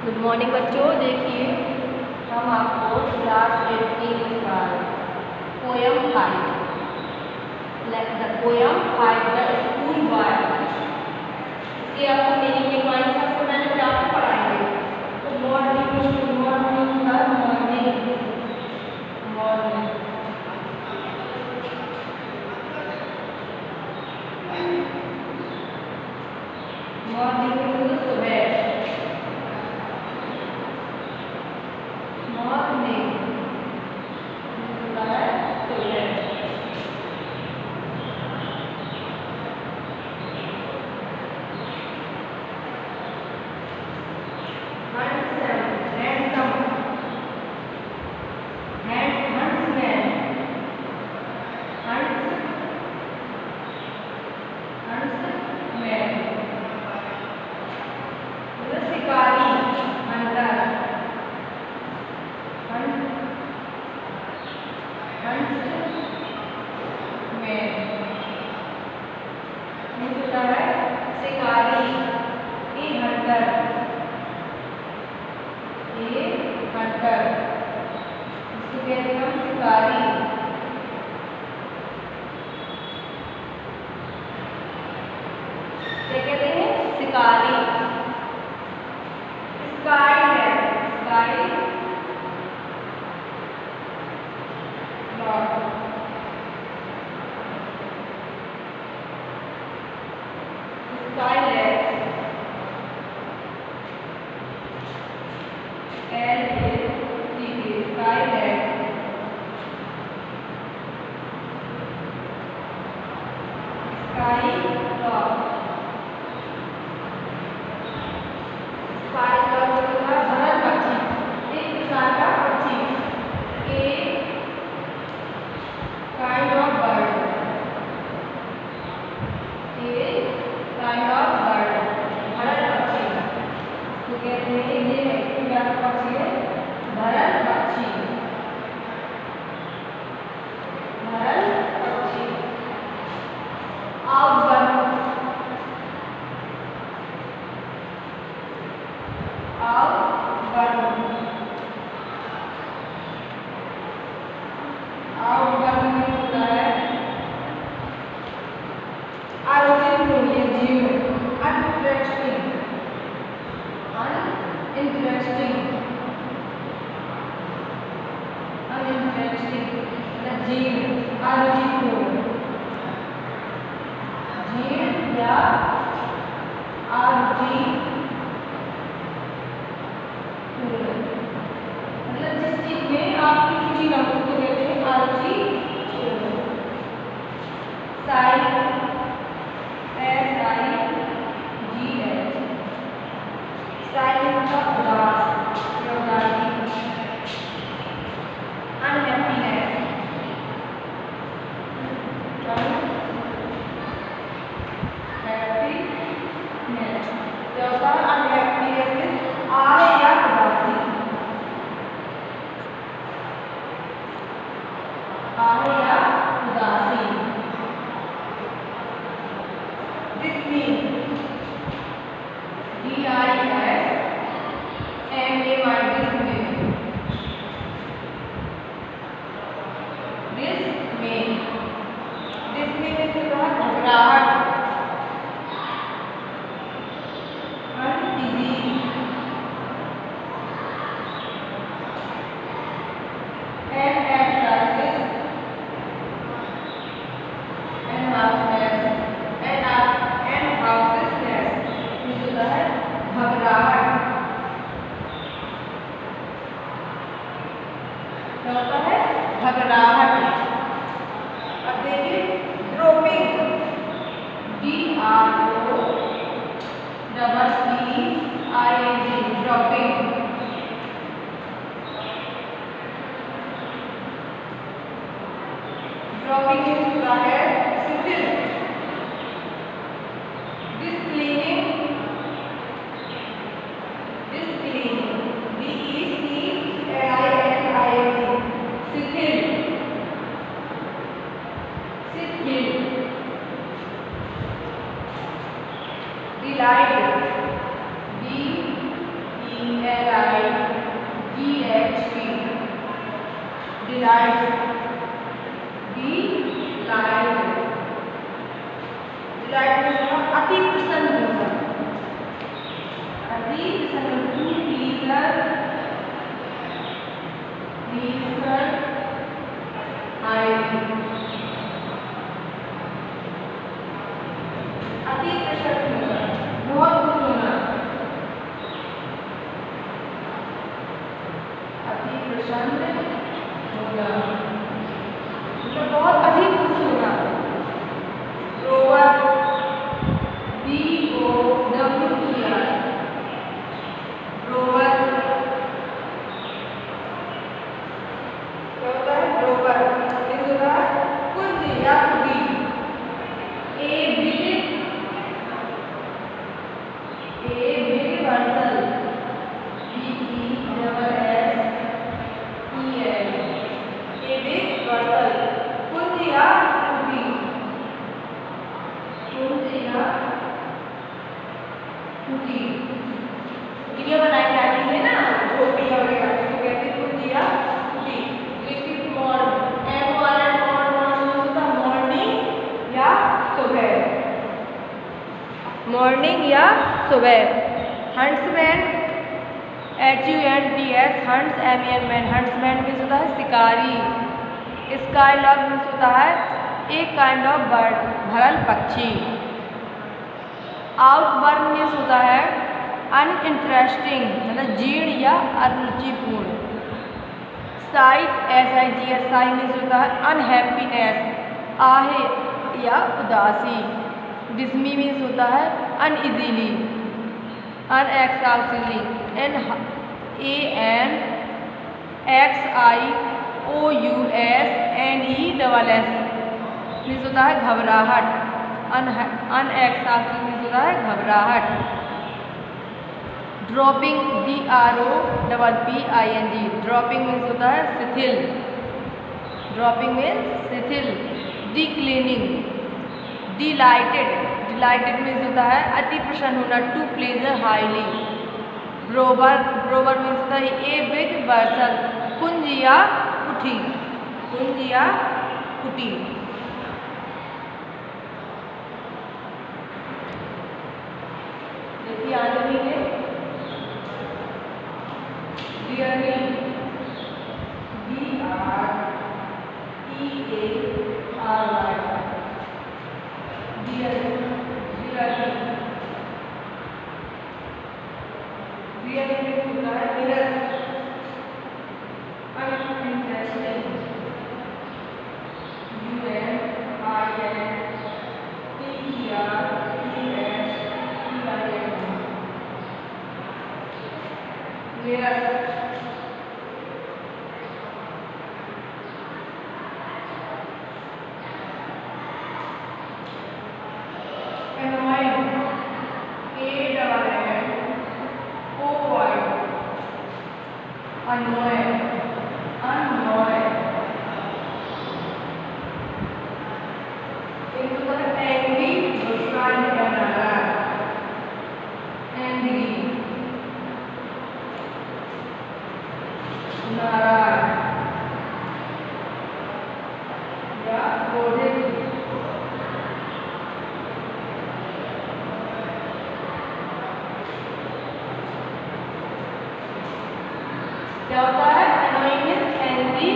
Good morning बच्चों। देखिए हम आपको क्लास 8 की poem five the poem five the school boy, इसके आपको मीनिंग के बारे में सबसे पहले क्या पढ़ाएंगे। तो मॉर्निंग मॉर्निंग हर मॉर्निंग मॉर्निंग मॉर्निंग सुबह मॉर्निंग सुबह शिकारी स्काई है sky Lord sky lab sky lab sky Lord Bharat पक्षी, एक प्रकार का पक्षी, एक काइंड ऑफ बर्ड, एक काइंड ऑफ बर्ड, भरत पक्षी तो कहते हैं ये एक प्रकार का पक्षी है भरत पक्षी। भरत पक्षी मतलब जिस चीज में आपकी रुचि ना हो उसको कहते हैं अरुचि। घबराहट। अब देखिए ड्रॉपिंग DROPPING ड्रॉपिंग। ड्रॉपिंग होता है शिथिल। डिस्क्लीनिंग डिस्क्लीनिंग DECLINING शिथिल शिथिल। Delight DELIGHT delight, delight, delight में अति प्रसन्न होना, अति प्रसन्न, टू प्लीजर, प्लीजर हाईली, अति प्रसन्न होना, बहुत खुश होना, अति प्रसन्न होना, मतलब बहुत अधिक खुश होना। रोवर, DOWER, रोवर, क्या होता है? रोवर मीन्स होता है कुंज या कुटी। A big vessel, VESSEL, A big vessel, कुंज या कुटी, कुंज या कुटी, कुटिया बनाई जाती है ना, झोपड़ियाँ वगैरह, उसको कहते हैं कुंज या कुटी। लेकिन मॉर्निंग या सुबह, मॉर्निंग या सुबह। Huntsman, HUNTS, hunts MEN, huntsman means होता है शिकारी। स्काईलॉग मीन्स होता है एक काइंड ऑफ बर्ड, भरल पक्षी। आउटबर्न मीन्स होता है अनइंटरेस्टिंग, मतलब जीर्ण या अरुचिपूर्ण। साइट, SIGS मीन्स होता है अनहैप्पीनेस, आहे या उदासी। डिस्मी मीन्स होता है अनइजीली, अनएक्साउटली। ANXIOUSNESS मीन्स होता है घबराहट, अनएक्साउटली मीन्स होता है घबराहट। ड्रॉपिंग, DROPPING, ड्रॉपिंग मीन्स होता है शिथिल, ड्रॉपिंग मीन्स शिथिल। डिक्लीनिंग, डिलाइटेड, डिलाइटेड मीन्स होता है अति प्रसन्न होना, टू प्लेजर हाईली। ब्रोवर, ब्रोवर मीन्स होता है ए बिग वर्सल, कुंज या कुटी, कुंज या कुटी। देखिए आगे भी है डियरली, DREARY, डियरली मीन्स होता है निरस, uninteresting, निरस। Annoying, ANNOYED, annoyed, annoyed। एक होता है angry, गुस्सा या नाराज, angry, नाराज या क्रोधित। क्या होता है? annoying मीन्स एंग्री,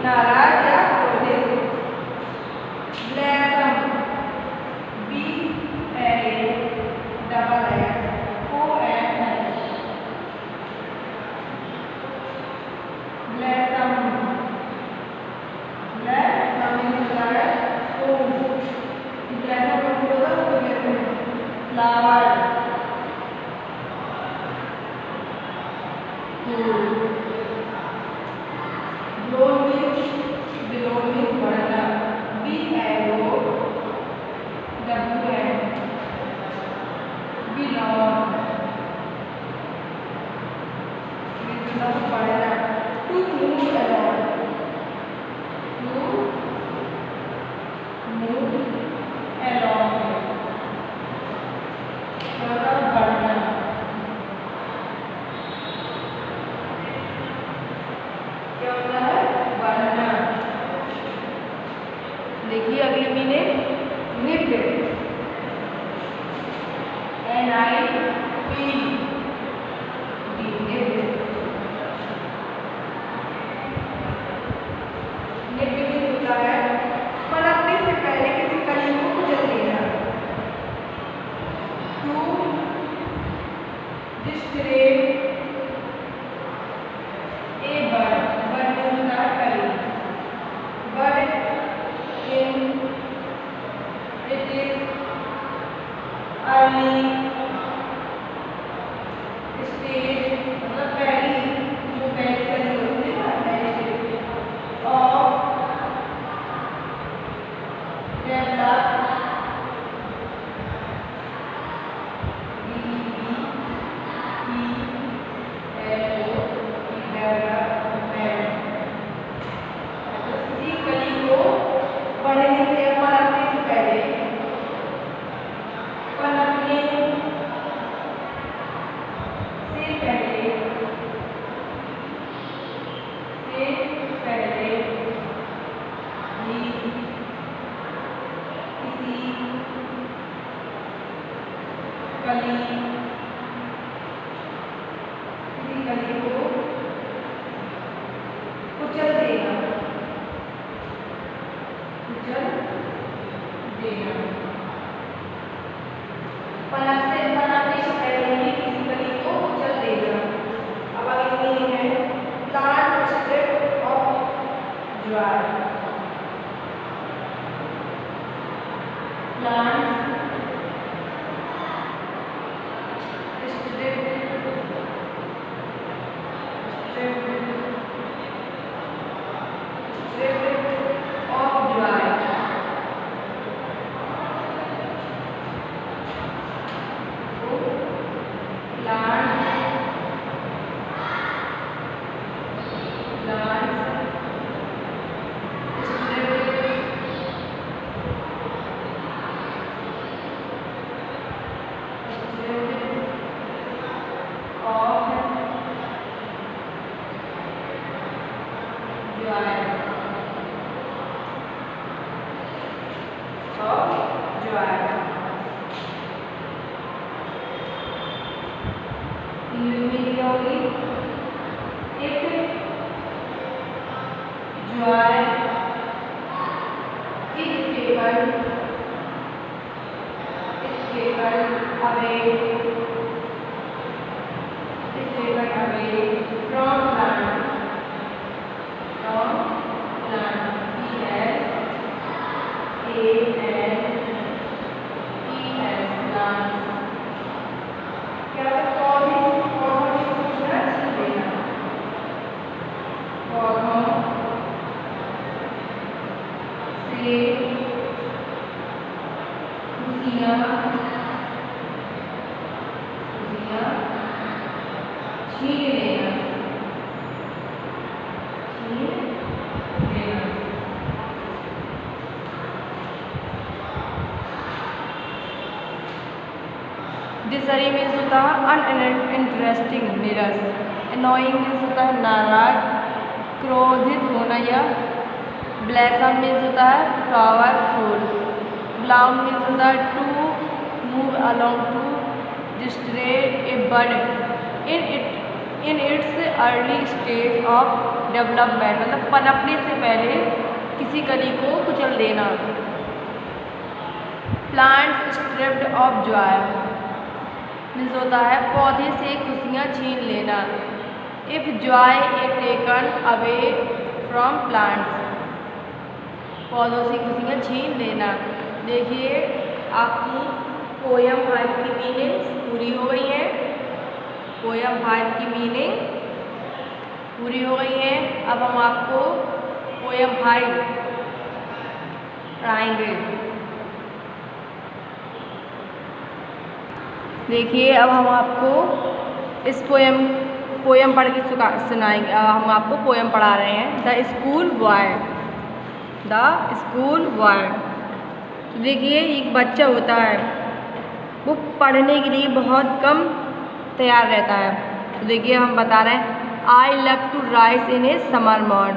नाराज या क्रोधित। ब्लेसम, BLASSOM, ब्लेसम, ब्लेसम मीन्स होता है फूल, ब्लेसम का फूल होता है उसको कहते हैं फ्लावर, फूल। Blown means, below means बढ़ना, BLOWN, belong means बढ़ना। To move along, to move along, मतलब बढ़ना। क्या होता है? बढ़ना। होगी if Joy is taken away from land plants क्या पौधों से खुशियाँ छीन लेना डिसरी मीन्स होता है अनइंटरेस्टिंग, नीरस। अनोइंग मीन्स होता है नाराज, क्रोधित होना या ब्लैसम मीन्स होता है फ्लावर, फूल। ब्लाउन मीन्स होता है to move along, to destroy a bud in its early stage of development, मतलब पनपने से पहले किसी कली को कुचल देना। Plants stripped of joy means होता है पौधे से खुशियाँ छीन लेना। If joy a taken away from plants, पौधों से खुशियाँ छीन लेना। देखिए आपकी पोयम 5 की मीनिंग्स पूरी हो गई हैं। पोयम 5 की मीनिंग पूरी हो गई है। अब हम आपको पोयम 5 पढ़ाएंगे। देखिए अब हम आपको इस पोयम पढ़ के सुनाएंगे। हम आपको पोयम पढ़ा रहे हैं। The school boy. तो देखिए एक बच्चा होता है, वो पढ़ने के लिए बहुत कम तैयार रहता है। तो देखिए हम बता रहे हैं I love to rise in a summer morn.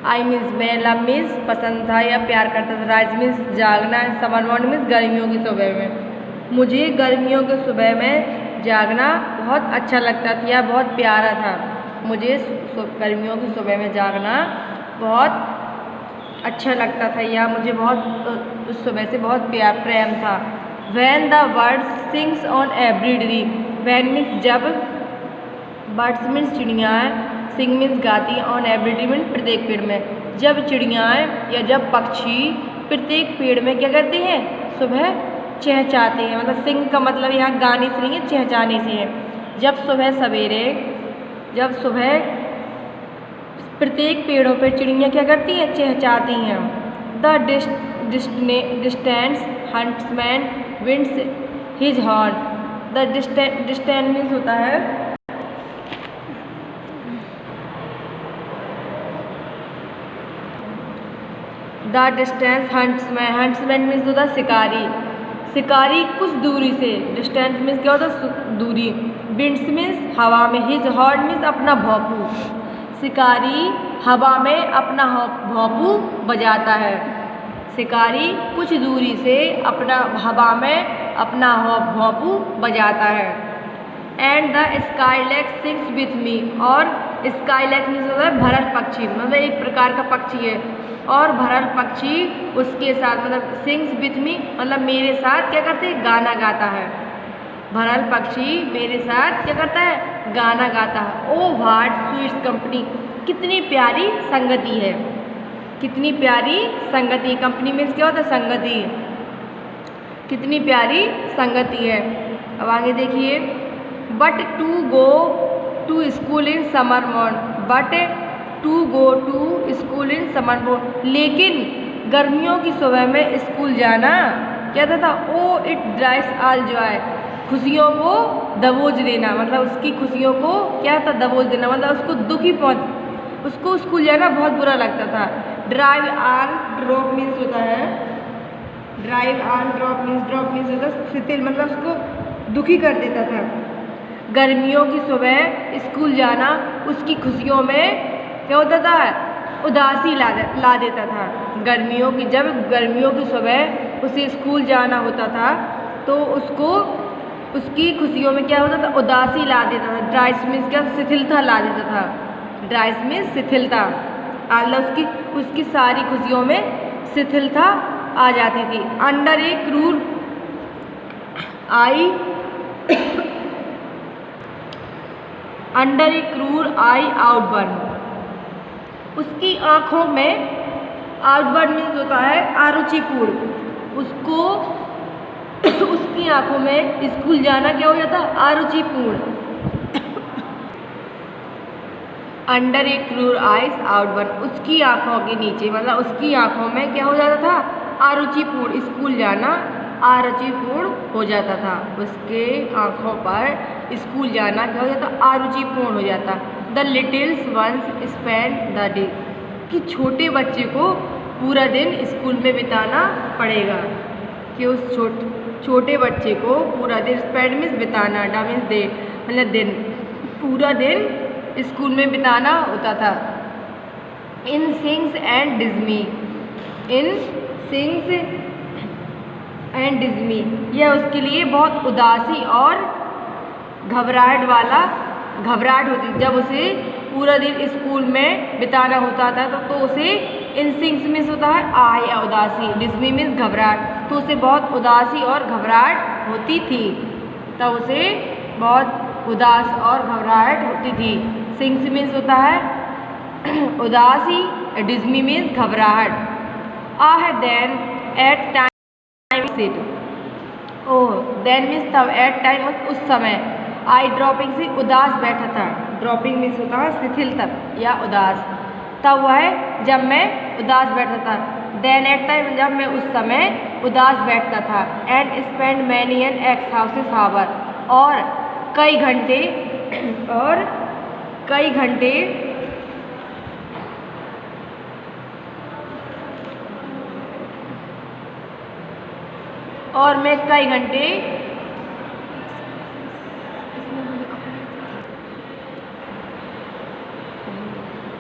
I means मैं, लव मीन्स पसंद था या प्यार करता था, राइज मीन्स जागना, समर मॉर्निंग मीन्स गर्मियों की सुबह में। मुझे गर्मियों के सुबह में जागना बहुत अच्छा लगता था या बहुत प्यारा था। मुझे गर्मियों की सुबह में जागना बहुत अच्छा लगता था या मुझे बहुत उस सुबह से बहुत प्रेम था। When the birds sings on every tree, when means जब, बर्ड्स मीन्स चिड़ियाँ, सिंग मीन्स गाती, ऑन एवरी ट्री मीन्स प्रत्येक पेड़ में। जब चिड़ियाँ या जब पक्षी प्रत्येक पेड़ में क्या करते हैं, सुबह चहचहाते हैं। मतलब सिंग का मतलब यहाँ गाने से नहीं है, चहचहाने से है। जब सुबह सवेरे, जब सुबह प्रत्येक पेड़ों पर चिड़ियाँ क्या करती हैं, चहचहाती हैं। The distance huntsman winds his horn. The distance means होता है द डिस्टेंस हंट्समैन मीन्स होता है शिकारी। शिकारी कुछ दूरी से, डिस्टेंस मीन्स क्या होता है, दूरी। विंड्स मीन्स हवा में, हिज हॉर्न मीन्स अपना भौंपू। शिकारी हवा में अपना भौंपू बजाता है। शिकारी कुछ दूरी से अपना हवा में अपना भौंपू बजाता है। And the skylark sings with me. और स्काईलैक मीन्स होता है भरल पक्षी, मतलब एक प्रकार का पक्षी है। और भरल पक्षी उसके साथ, मतलब सिंग्स विथ मी मतलब मेरे साथ क्या करते हैं, गाना गाता है। भरल पक्षी मेरे साथ क्या करता है, गाना गाता है। ओ व्हाट स्वीट कंपनी, कितनी प्यारी संगति है, कितनी प्यारी संगति। कंपनी मीन्स क्या होता है, संगति। कितनी प्यारी संगति है। अब आगे देखिए, but to go to school in summer morn, but to go to school in summer morn, लेकिन गर्मियों की सुबह में स्कूल जाना क्या था, O it drives all joy, खुशियों को दबोच देना। मतलब उसकी खुशियों को क्या था, दबोच देना, मतलब उसको दुखी उसको स्कूल जाना बहुत बुरा लगता था। ड्राइव ऑन ड्रॉप मीन्स होता है, ड्राइव ऑन ड्रॉप मीन्स होता है शिथिल, मतलब उसको दुखी कर देता था। गर्मियों की सुबह स्कूल जाना उसकी खुशियों में क्या होता था, उदासी ला देता था। जब गर्मियों की सुबह उसे स्कूल जाना होता था तो उसको उसकी खुशियों में क्या होता था, उदासी ला देता था। ड्राइस मीन्स क्या, शिथिलता ला देता था। ड्राइस मीन्स शिथिलता। अल्लाह उसकी सारी खुशियों में शिथिलता आ जाती थी। अंडर ए क्रूर आई अंडर ए क्रूर आई आउटबर्न, उसकी आँखों में, आउटबर्न मीन्स होता है आरुचिपूर्ण, उसको उसकी आंखों में स्कूल जाना क्या हो जाता, आरुचिपूर्ण। अंडर ए क्रूर आइज आउटबर्न, उसकी आंखों के नीचे, मतलब उसकी आंखों में क्या हो जाता था, आरुचिपूर्ण, स्कूल जाना आरुचिपूर्ण हो जाता था। उसके आंखों पर स्कूल जाना क्या हो जाता, आरुचिपूर्ण हो जाता। The littles ones spend the day, कि छोटे बच्चे को पूरा दिन स्कूल में बिताना पड़ेगा, कि उस छोटे बच्चे को पूरा दिन, स्पेंड मीन्स बिताना, डा मीन्स डे मतलब दिन, पूरा दिन स्कूल में बिताना होता था। In sighing and dismay, in sighing and dismay, यह उसके लिए बहुत उदासी और घबराहट होती। जब उसे पूरा दिन स्कूल में बिताना होता था तो उसे इंस्टिंक्ट मीन्स होता है आह या उदासी, डिज्मी मीन्स घबराहट, तो उसे बहुत उदासी और घबराहट होती थी। तब उसे बहुत उदास और घबराहट होती थी। सिंग्स मीन्स होता है उदासी, डिज्मी मीन्स घबराहट। आह then at time seat, oh then means तब, एट टाइम उस समय, आई ड्रॉपिंग से उदास बैठा था। ड्रॉपिंग मीन्स होता है शिथिल तब या उदास, तब वह जब मैं उदास बैठा था। देन एट टाइम, जब मैं उस समय उदास बैठता था। And spend many an anxious hour, और कई घंटे और मैं कई घंटे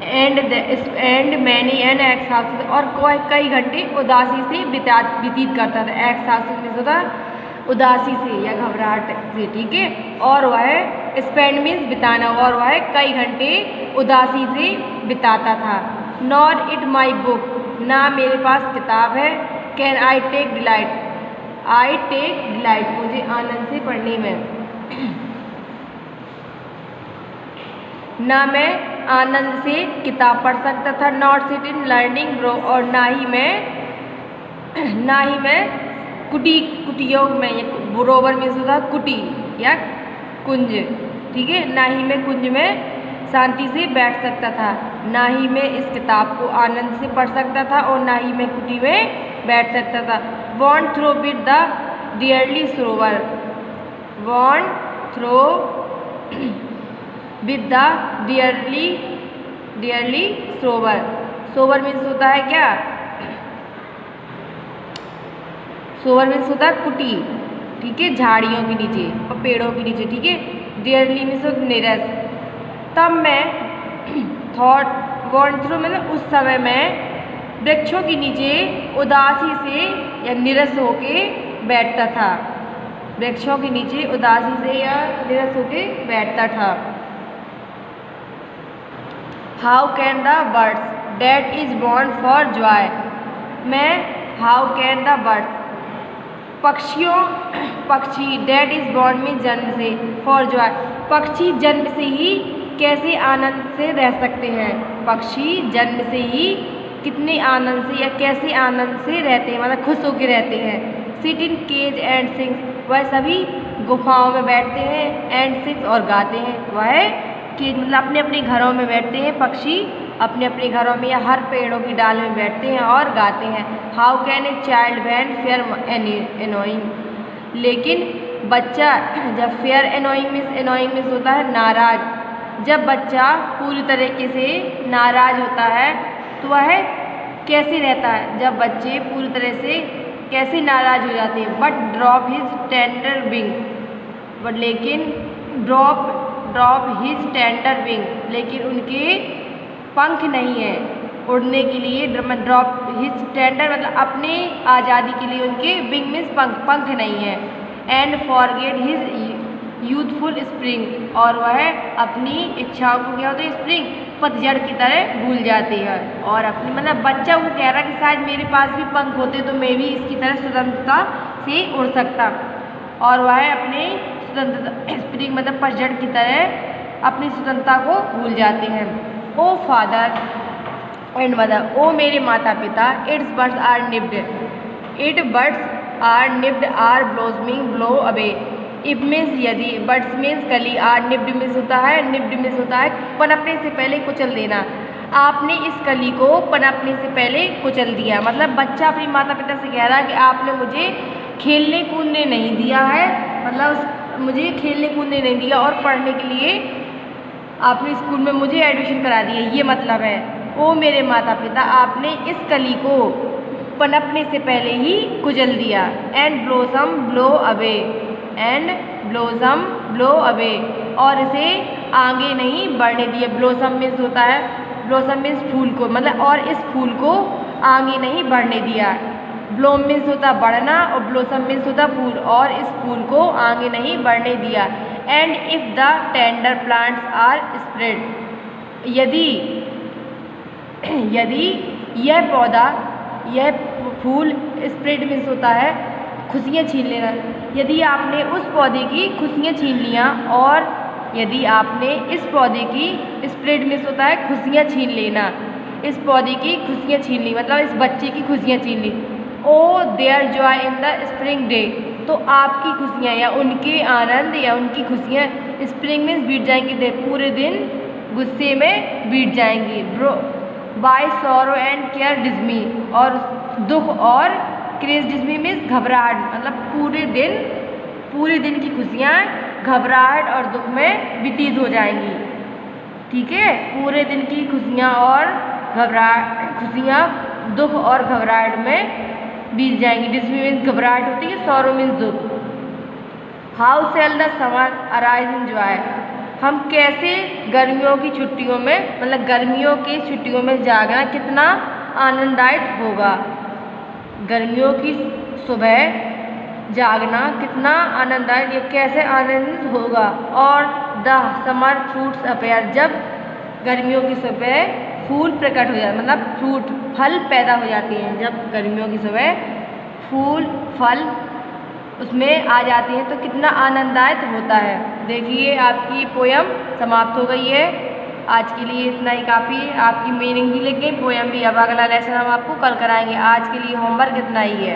and many an anxious, और कई घंटे उदासी से व्यतीत करता था। एक्स हाउसेस मीन्स होता उदासी से या घबराहट से, ठीक है। और वह स्पेंड मीन्स बिताना, और वह कई घंटे उदासी से बिताता था। नॉर इट माई बुक, ना मेरे पास किताब है। Can I take delight, I take delight, मुझे आनंद से पढ़ने में, ना मैं आनंद से किताब पढ़ सकता था। Not sit in learning bro, और ना ही मैं कुटियों में, ब्रोवर में होता कुटी या कुंज, ठीक है। ना ही मैं कुंज में शांति से बैठ सकता था, ना ही मैं इस किताब को आनंद से पढ़ सकता था, और ना ही मैं कुटी में बैठ सकता था। वॉन्ट through with the dreary shower, वॉन्ट through with the dreary shower, shower means होता है क्या, सोवर मीन्स होता है कुटी, ठीक है, झाड़ियों के नीचे और पेड़ों के नीचे, ठीक है। डियरली मीन्स निरस। तब मैं थॉट वॉन्ट थ्रू मतलब उस समय मैं वृक्षों के नीचे उदासी से या निरस होके बैठता था, वृक्षों के नीचे उदासी से या निरस होके बैठता था। How can the birds that is born for Joy, मैं हाउ कैन द बर्ड्स पक्षी डैट इज बॉर्न में जन्म से, फॉर जॉय पक्षी जन्म से ही कैसे आनंद से रह सकते हैं, पक्षी जन्म से ही कितने आनंद से या कैसे आनंद से रहते हैं, मतलब खुश होकर रहते हैं। Sit in cage and sings, वह सभी गुफाओं में बैठते हैं, एंड सिंग्स और गाते हैं। वह केज मतलब अपने अपने घरों में बैठते हैं, पक्षी अपने अपने घरों में या हर पेड़ों की डाल में बैठते हैं और गाते हैं। How can a child when fear annoying, लेकिन बच्चा जब फेयर एनोइंग मीन्स होता है नाराज, जब बच्चा पूरी तरीके से नाराज होता है तो वह कैसे रहता है, जब बच्चे पूरी तरह से कैसे नाराज हो जाते हैं। But drop his tender wing, but लेकिन ड्रॉप हिज टेंडर विंग, लेकिन उनके पंख नहीं है उड़ने के लिए। ड्रॉप हिज टेंडर मतलब अपने आज़ादी के लिए उनके विंग मीन्स पंख नहीं है। And forget his youthful spring, और वह अपनी इच्छाओं को क्या होता है स्प्रिंग पतझड़ की तरह भूल जाती है। और अपनी मतलब बच्चा वो कह रहा है कि शायद मेरे पास भी पंख होते तो मैं भी इसकी तरह स्वतंत्रता से उड़ सकता, और वह अपने स्वतंत्रता स्प्रिंग मतलब पतझड़ की तरह अपनी स्वतंत्रता को भूल जाते हैं। O father and mother, O मेरे माता पिता, it's birds are nipped, it birds are nipped are blossoming blow away. If means यदि, बर्ड्स मीन्स कली, आर निप्ड मीन्स होता है, निप्ड मीन्स होता है पनपने से पहले कुचल देना। आपने इस कली को पनपने से पहले कुचल दिया, मतलब बच्चा अपनी माता पिता से कह रहा है कि आपने मुझे खेलने कूदने नहीं दिया है, मतलब मुझे खेलने कूदने नहीं दिया और पढ़ने के लिए आपने स्कूल में मुझे एडमिशन करा दिया, ये मतलब है। ओ मेरे माता पिता, आपने इस कली को पनपने से पहले ही कुचल दिया। And blossom blow away, and blossom blow away, और इसे आगे नहीं बढ़ने दिया। ब्लोसम मीन्स होता है, ब्लोसम मीन्स फूल को, मतलब और इस फूल को आगे नहीं बढ़ने दिया। ब्लोम मीन्स होता बढ़ना और ब्लोसम मीन्स होता फूल, और इस फूल को आगे नहीं बढ़ने दिया। And if the tender plants are spread, यदि यह पौधा, यह फूल, स्प्रेड मीन्स होता है खुशियाँ छीन लेना, यदि आपने उस पौधे की खुशियाँ छीन लिया, और यदि आपने इस पौधे की, स्प्रेड मीन्स होता है खुशियाँ छीन लेना, इस पौधे की खुशियाँ छीन ली मतलब इस बच्चे की खुशियाँ छीन ली। Of their joy in the spring day, तो आपकी खुशियाँ या उनके आनंद या उनकी खुशियाँ स्प्रिंग मीन्स बीत जाएंगी, पूरे दिन गुस्से में बीत जाएंगी। ब्रो by sorrow and care dismay, और दुख और क्रेज, डिज्मी मीन्स घबराहट, मतलब पूरे दिन की खुशियाँ घबराहट और दुख में व्यतीत हो जाएंगी। ठीक है, पूरे दिन की खुशियाँ और खुशियाँ दुख और घबराहट में बीत जाएंगी। डिज्मी मीन्स घबराहट होती है, सॉरो मीन्स दुख। How shell the summer arise in joy, हम कैसे गर्मियों की छुट्टियों में, मतलब गर्मियों की छुट्टियों में जागना कितना आनंददायक होगा। गर्मियों की सुबह जागना कितना आनंददायक, ये कैसे आनंदित होगा। और द समर फ्रूट्स अपेयर, जब गर्मियों की सुबह फूल प्रकट हो जाते, मतलब फल पैदा हो जाते हैं, जब गर्मियों की सुबह फूल फल उसमें आ जाते हैं तो कितना आनंददायक होता है। देखिए आपकी पोयम समाप्त हो गई है। आज के लिए इतना ही काफ़ी है, आपकी मीनिंग भी लिख गई, पोयम भी। अब अगला लेसन हम आपको कल कराएंगे। आज के लिए होमवर्क इतना ही है।